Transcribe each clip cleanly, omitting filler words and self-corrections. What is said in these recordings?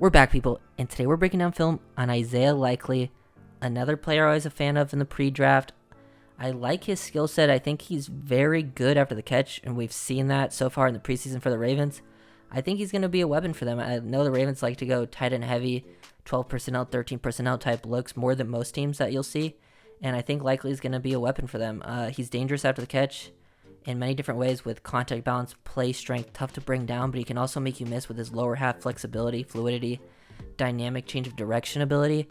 We're back, people, and today we're breaking down film on Isaiah Likely, another player I was a fan of in the pre-draft. I like his skill set. I think he's very good after the catch, and we've seen that so far in the preseason for the Ravens. I think he's going to be a weapon for them. I know the Ravens like to go tight end heavy, 12 personnel, 13 personnel type looks more than most teams that you'll see, and I think Likely is going to be a weapon for them. He's dangerous after the catch in many different ways with contact balance, play strength, tough to bring down, but he can also make you miss with his lower half flexibility, fluidity, dynamic change of direction ability.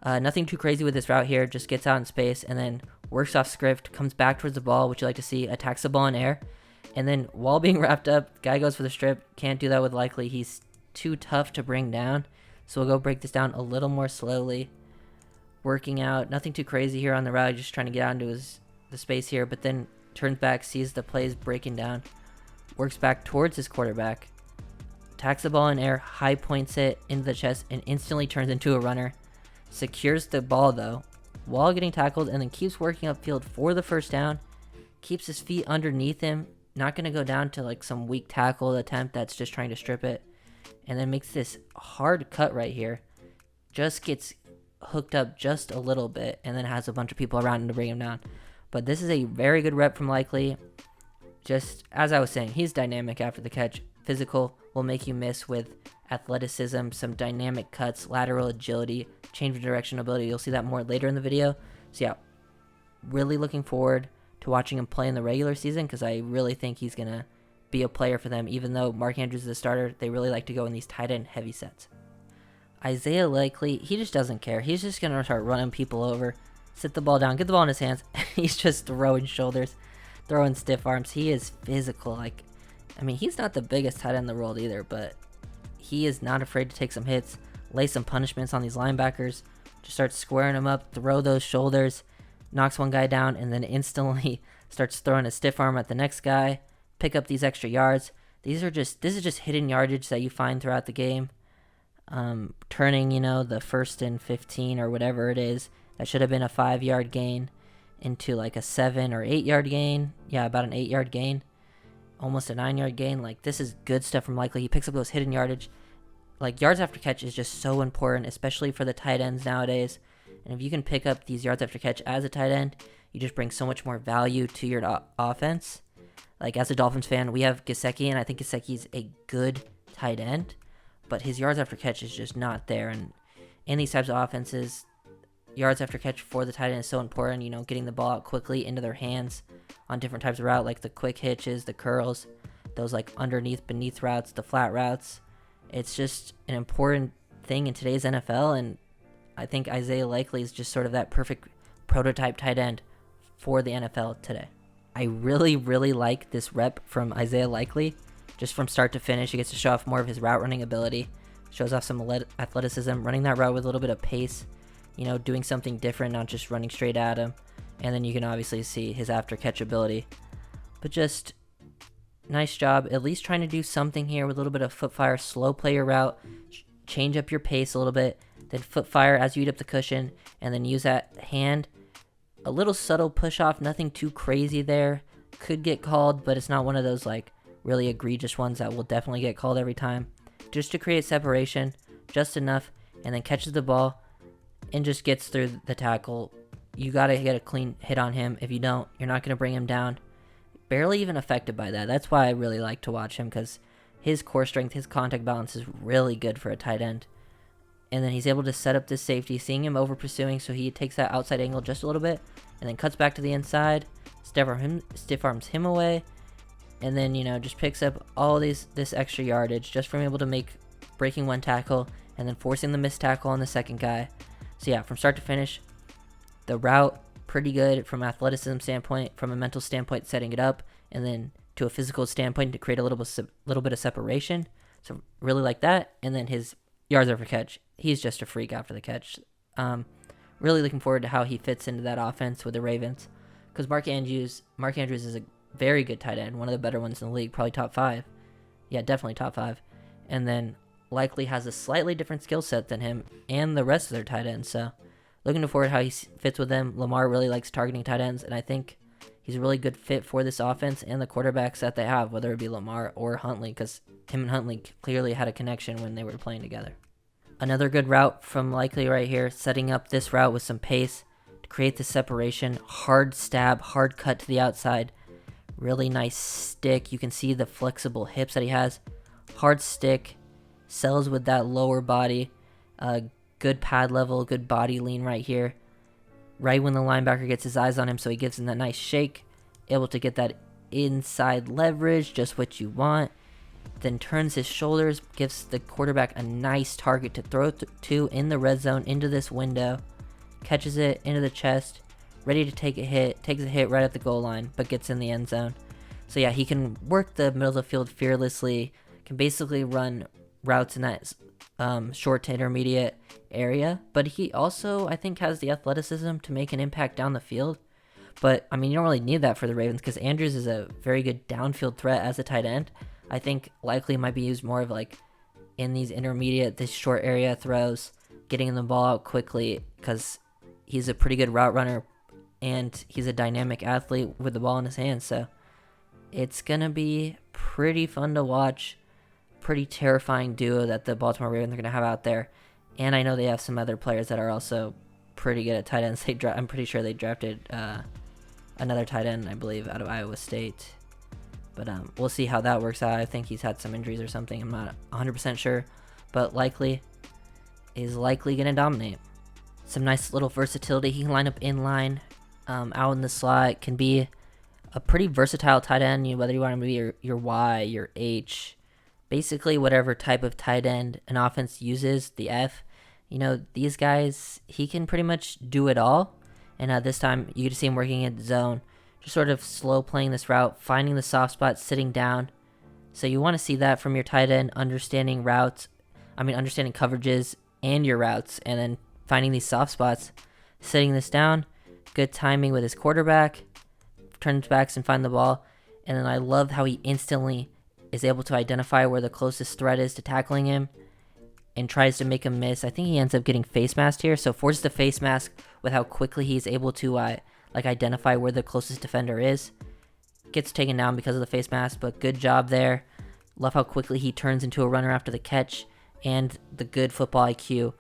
Nothing too crazy with this route here, just gets out in space and then works off script, comes back towards the ball, which you like to see, attacks the ball in air, and then while being wrapped up, guy goes for the strip. Can't do that with Likely. He's too tough to bring down, so we'll go break this down a little more slowly. Working out, nothing too crazy here on the route, just trying to get out into the space here, but then turns back, sees the plays breaking down, works back towards his quarterback, attacks the ball in air, high points it into the chest, and instantly turns into a runner. Secures the ball, though, while getting tackled, and then keeps working upfield for the first down, keeps his feet underneath him, not going to go down to like some weak tackle attempt that's just trying to strip it, and then makes this hard cut right here, just gets hooked up just a little bit, and then has a bunch of people around him to bring him down. But this is a very good rep from Likely. Just as I was saying, he's dynamic after the catch. Physical, will make you miss with athleticism, some dynamic cuts, lateral agility, change of direction ability. You'll see that more later in the video. So yeah, really looking forward to watching him play in the regular season because I really think he's going to be a player for them. Even though Mark Andrews is a starter, they really like to go in these tight end heavy sets. Isaiah Likely, he just doesn't care. He's just going to start running people over, sit the ball down, get the ball in his hands, and he's just throwing shoulders, throwing stiff arms. He is physical. He's not the biggest tight end in the world either, but he is not afraid to take some hits, lay some punishments on these linebackers, just starts squaring them up, throw those shoulders, knocks one guy down, and then instantly starts throwing a stiff arm at the next guy, pick up these extra yards. This is just hidden yardage that you find throughout the game. Turning, the 1st and 15 or whatever it is, that should have been a 5-yard gain into like a 7 or 8-yard gain. Yeah, about an 8-yard gain. Almost a 9-yard gain. Like, this is good stuff from Likely. He picks up those hidden yardage. Like, yards after catch is just so important, especially for the tight ends nowadays. And if you can pick up these yards after catch as a tight end, you just bring so much more value to your offense. Like, as a Dolphins fan, we have Gesicki, and I think Gesicki's a good tight end, but his yards after catch is just not there. And in these types of offenses, yards after catch for the tight end is so important, getting the ball out quickly into their hands on different types of route, like the quick hitches, the curls, those like underneath, beneath routes, the flat routes. It's just an important thing in today's NFL, and I think Isaiah Likely is just sort of that perfect prototype tight end for the NFL today. I really, really like this rep from Isaiah Likely. Just from start to finish, he gets to show off more of his route running ability, shows off some athleticism, running that route with a little bit of pace, doing something different, not just running straight at him. And then you can obviously see his after catch ability. But just nice job, at least trying to do something here with a little bit of foot fire, slow play your route, change up your pace a little bit, then foot fire as you eat up the cushion, and then use that hand. A little subtle push off, nothing too crazy there. Could get called, but it's not one of those like really egregious ones that will definitely get called every time. Just to create separation, just enough, and then catches the ball and just gets through the tackle. You got to get a clean hit on him. If you don't, you're not going to bring him down. Barely even affected by that. That's why I really like to watch him, because his core strength, his contact balance is really good for a tight end. And then he's able to set up this safety, seeing him over pursuing, so he takes that outside angle just a little bit, and then cuts back to the inside, stiff arms him away, and then, just picks up all this extra yardage just from able to make breaking one tackle, and then forcing the missed tackle on the second guy. So yeah, from start to finish, the route, pretty good from athleticism standpoint, from a mental standpoint, setting it up, and then to a physical standpoint to create a little bit of separation. So really like that. And then his yards after catch, he's just a freak after the catch. Really looking forward to how he fits into that offense with the Ravens, because Mark Andrews is a very good tight end, one of the better ones in the league, probably top 5. Yeah, definitely top 5. And then Likely has a slightly different skill set than him and the rest of their tight ends. So looking forward to how he fits with them. Lamar really likes targeting tight ends, and I think he's a really good fit for this offense and the quarterbacks that they have, whether it be Lamar or Huntley, because him and Huntley clearly had a connection when they were playing together. Another good route from Likely right here, setting up this route with some pace to create the separation. Hard stab, hard cut to the outside. Really nice stick. You can see the flexible hips that he has. Hard stick, sells with that lower body. Good pad level, good body lean right here. Right when the linebacker gets his eyes on him, so he gives him that nice shake. Able to get that inside leverage, just what you want. Then turns his shoulders, gives the quarterback a nice target to throw to in the red zone, into this window. Catches it into the chest, ready to take a hit. Takes a hit right at the goal line, but gets in the end zone. So yeah, he can work the middle of the field fearlessly. Can basically run routes in that short to intermediate area. But he also, I think, has the athleticism to make an impact down the field. But, I mean, you don't really need that for the Ravens because Andrews is a very good downfield threat as a tight end. I think Likely might be used more of like in these intermediate, this short area throws, getting the ball out quickly because he's a pretty good route runner and he's a dynamic athlete with the ball in his hands. So it's going to be pretty fun to watch. Pretty terrifying duo that the Baltimore Ravens are going to have out there. And I know they have some other players that are also pretty good at tight ends. I'm pretty sure they drafted another tight end, I believe, out of Iowa State. But we'll see how that works out. I think he's had some injuries or something. I'm not 100% sure. But Likely is likely going to dominate. Some nice little versatility. He can line up in line, out in the slot. Can be a pretty versatile tight end, whether you want him to be your Y, your H, basically whatever type of tight end an offense uses, the F. These guys, he can pretty much do it all. And this time, you get to see him working in the zone. Just sort of slow playing this route, finding the soft spot, sitting down. So you want to see that from your tight end, understanding coverages and your routes, and then finding these soft spots, sitting this down, good timing with his quarterback, turns backs and find the ball. And then I love how he instantly is able to identify where the closest threat is to tackling him and tries to make him miss. I think he ends up getting face masked here, so forces the face mask with how quickly he's able to identify where the closest defender is. Gets taken down because of the face mask, but good job there. Love how quickly he turns into a runner after the catch, and the good football IQ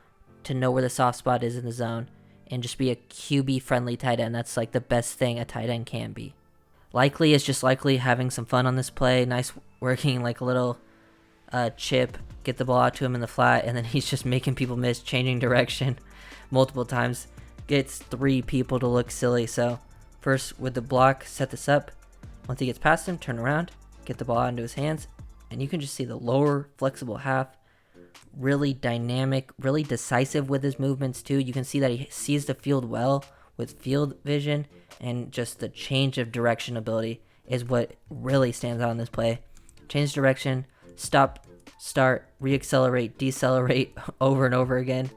to know where the soft spot is in the zone and just be a QB friendly tight end. That's like the best thing a tight end can be. Likely is just Likely having some fun on this play. Nice working like a little chip, get the ball out to him in the flat, and then he's just making people miss, changing direction multiple times. Gets 3 people to look silly. So first with the block, set this up. Once he gets past him, turn around, get the ball out into his hands, and you can just see the lower flexible half. Really dynamic, really decisive with his movements too. You can see that he sees the field well with field vision, and just the change of direction ability is what really stands out in this play. Change direction, stop, start, reaccelerate, decelerate over and over again,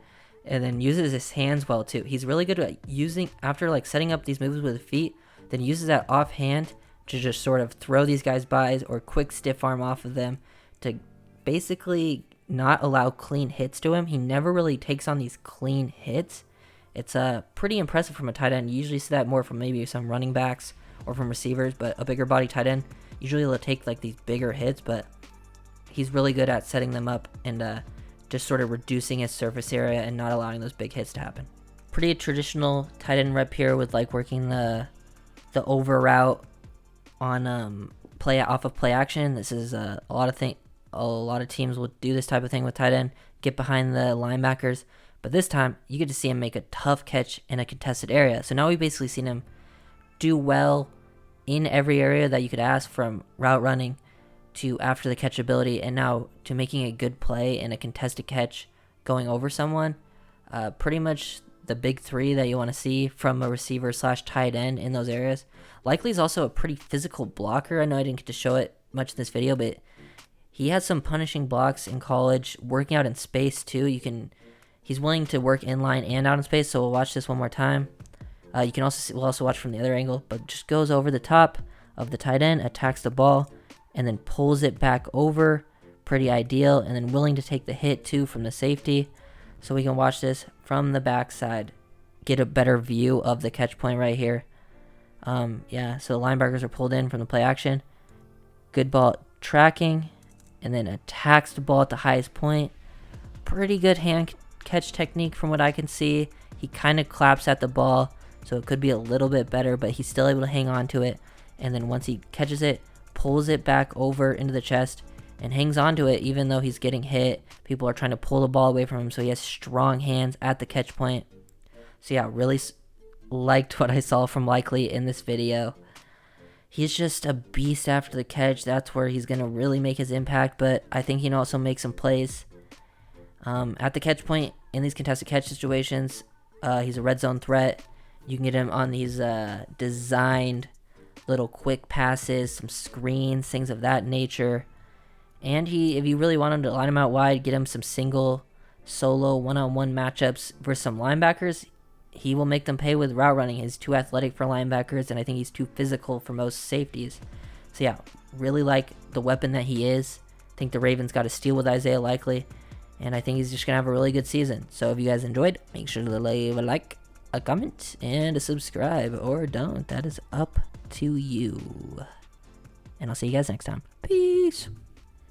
and then uses his hands well too. He's really good at using, after like setting up these moves with his feet, then uses that offhand to just sort of throw these guys by or quick stiff arm off of them to basically not allow clean hits to him. He never really takes on these clean hits. It's pretty impressive from a tight end. You usually see that more from maybe some running backs or from receivers, but a bigger body tight end usually will take like these bigger hits, but he's really good at setting them up and just sort of reducing his surface area and not allowing those big hits to happen. Pretty traditional tight end rep here with like working the over route on play off of play action. This is a lot of teams will do this type of thing with tight end, get behind the linebackers, but this time you get to see him make a tough catch in a contested area. So now we've basically seen him do well in every area that you could ask, from route running to after the catch ability, and now to making a good play in a contested catch going over someone. Pretty much the big 3 that you want to see from a receiver / tight end in those areas. Likely is also a pretty physical blocker. I know I didn't get to show it much in this video, but he has some punishing blocks in college, working out in space too. He's willing to work in line and out in space, so we'll watch this one more time. We'll also watch from the other angle, but just goes over the top of the tight end, attacks the ball, and then pulls it back over. Pretty ideal, and then willing to take the hit too from the safety. So we can watch this from the backside, get a better view of the catch point right here. So the linebackers are pulled in from the play action. Good ball tracking, and then attacks the ball at the highest point. pretty good hand catch technique from what I can see. He kind of claps at the ball, so it could be a little bit better, but he's still able to hang on to it. And then once he catches it, pulls it back over into the chest and hangs on to it even though he's getting hit. People are trying to pull the ball away from him, so he has strong hands at the catch point. So yeah, really liked what I saw from Likely in this video. He's just a beast after the catch. That's where he's going to really make his impact, but I think he can also make some plays. At the catch point, in these contested catch situations, he's a red zone threat. You can get him on these designed little quick passes, some screens, things of that nature. And if you really want him to line him out wide, get him some single, solo, one-on-one matchups versus some linebackers, he will make them pay with route running. He's too athletic for linebackers, and I think he's too physical for most safeties. So yeah, really like the weapon that he is. I think the Ravens got a steal with Isaiah Likely, and I think he's just going to have a really good season. So if you guys enjoyed, make sure to leave a like, a comment, and a subscribe, or don't. That is up to you. And I'll see you guys next time. Peace.